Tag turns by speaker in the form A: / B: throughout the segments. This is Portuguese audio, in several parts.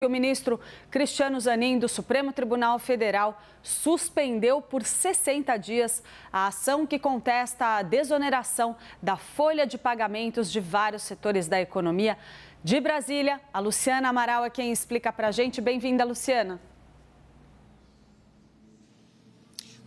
A: O ministro Cristiano Zanin, do Supremo Tribunal Federal, suspendeu por 60 dias a ação que contesta a desoneração da folha de pagamentos de vários setores da economia. De Brasília, a Luciana Amaral é quem explica para a gente. Bem-vinda, Luciana.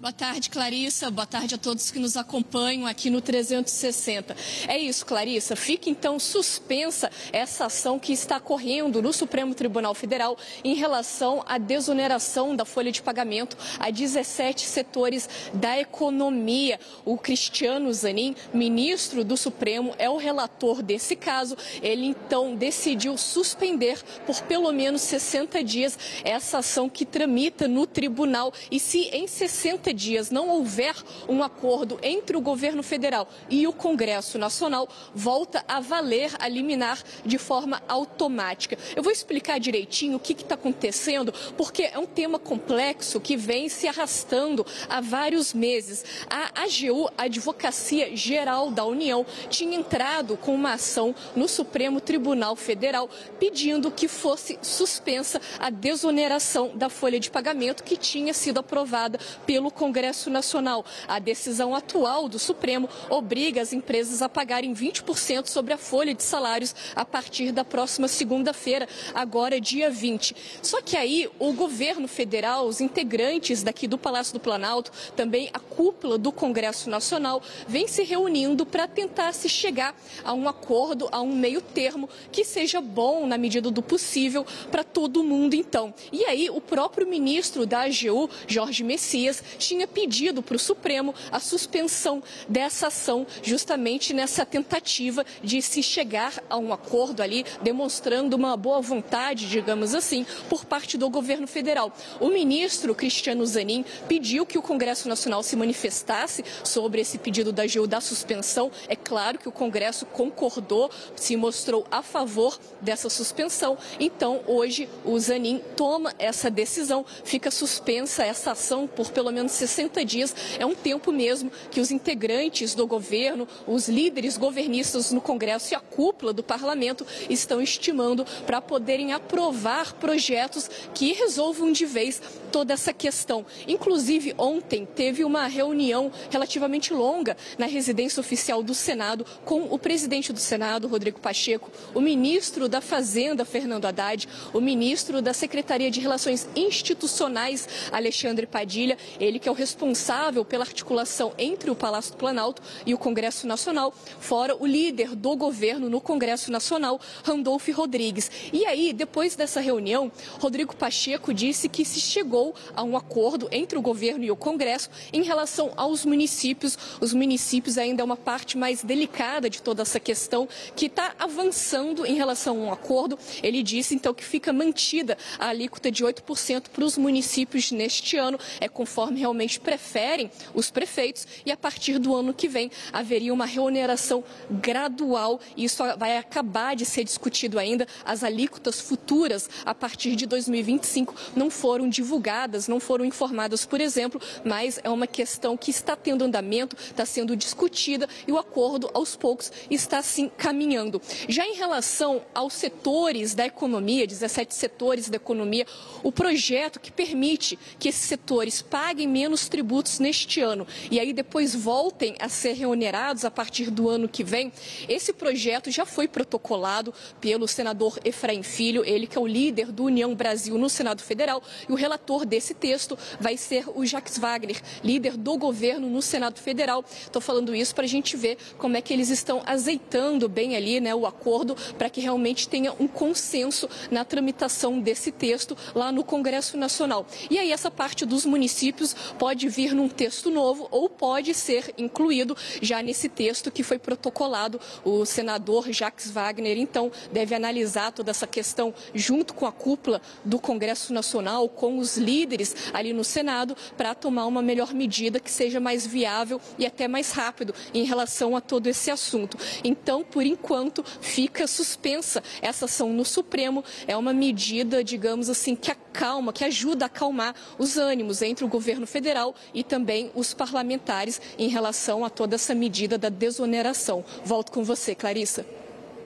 B: Boa tarde, Clarissa. Boa tarde a todos que nos acompanham aqui no 360. É isso, Clarissa. Fica então suspensa essa ação que está correndo no Supremo Tribunal Federal em relação à desoneração da folha de pagamento a 17 setores da economia. O Cristiano Zanin, ministro do Supremo, é o relator desse caso. Ele então decidiu suspender por pelo menos 60 dias essa ação que tramita no tribunal. E se em 60 dias não houver um acordo entre o governo federal e o Congresso Nacional, volta a valer a liminar de forma automática. Eu vou explicar direitinho o que está acontecendo, porque é um tema complexo que vem se arrastando há vários meses. A AGU, a Advocacia Geral da União, tinha entrado com uma ação no Supremo Tribunal Federal pedindo que fosse suspensa a desoneração da folha de pagamento que tinha sido aprovada pelo Congresso Nacional. A decisão atual do Supremo obriga as empresas a pagarem 20% sobre a folha de salários a partir da próxima segunda-feira, agora dia 20. Só que aí o governo federal, os integrantes daqui do Palácio do Planalto, também a cúpula do Congresso Nacional, vem se reunindo para tentar se chegar a um acordo, a um meio termo que seja bom na medida do possível para todo mundo então. E aí o próprio ministro da AGU, Jorge Messias, tinha pedido para o Supremo a suspensão dessa ação, justamente nessa tentativa de se chegar a um acordo ali, demonstrando uma boa vontade, digamos assim, por parte do governo federal. O ministro Cristiano Zanin pediu que o Congresso Nacional se manifestasse sobre esse pedido da AGU da suspensão. É claro que o Congresso concordou, se mostrou a favor dessa suspensão. Então, hoje, o Zanin toma essa decisão, fica suspensa essa ação por pelo menos 60 dias. É um tempo mesmo que os integrantes do governo, os líderes governistas no Congresso e a cúpula do parlamento estão estimando para poderem aprovar projetos que resolvam de vez toda essa questão. Inclusive, ontem teve uma reunião relativamente longa na residência oficial do Senado com o presidente do Senado, Rodrigo Pacheco, o ministro da Fazenda, Fernando Haddad, o ministro da Secretaria de Relações Institucionais, Alexandre Padilha, ele que é o responsável pela articulação entre o Palácio do Planalto e o Congresso Nacional, fora o líder do governo no Congresso Nacional, Randolfo Rodrigues. E aí, depois dessa reunião, Rodrigo Pacheco disse que se chegou a um acordo entre o governo e o Congresso em relação aos municípios. Os municípios ainda é uma parte mais delicada de toda essa questão, que está avançando em relação a um acordo. Ele disse, então, que fica mantida a alíquota de 8% para os municípios neste ano, conforme realmente preferem os prefeitos, e a partir do ano que vem haveria uma reoneração gradual, e isso vai acabar de ser discutido ainda. As alíquotas futuras a partir de 2025 não foram divulgadas, não foram informadas, por exemplo, mas é uma questão que está tendo andamento, está sendo discutida e o acordo aos poucos está sim caminhando. Já em relação aos setores da economia, 17 setores da economia, o projeto que permite que esses setores paguem menos tributos neste ano e aí depois voltem a ser reonerados a partir do ano que vem, esse projeto já foi protocolado pelo senador Efraim Filho, ele que é o líder do União Brasil no Senado Federal, e o relator desse texto vai ser o Jacques Wagner, líder do governo no Senado Federal. Estou falando isso para a gente ver como é que eles estão azeitando bem ali, né, o acordo, para que realmente tenha um consenso na tramitação desse texto lá no Congresso Nacional. E aí essa parte dos municípios pode vir num texto novo ou pode ser incluído já nesse texto que foi protocolado. O senador Jacques Wagner, então, deve analisar toda essa questão junto com a cúpula do Congresso Nacional, com os líderes ali no Senado, para tomar uma melhor medida que seja mais viável e até mais rápido em relação a todo esse assunto. Então, por enquanto, fica suspensa essa ação no Supremo. É uma medida, digamos assim, que acalma, que ajuda a acalmar os ânimos entre o governo federal e também os parlamentares em relação a toda essa medida da desoneração. Volto com você, Clarissa.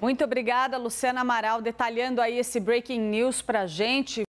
A: Muito obrigada, Luciana Amaral, detalhando aí esse breaking news pra gente.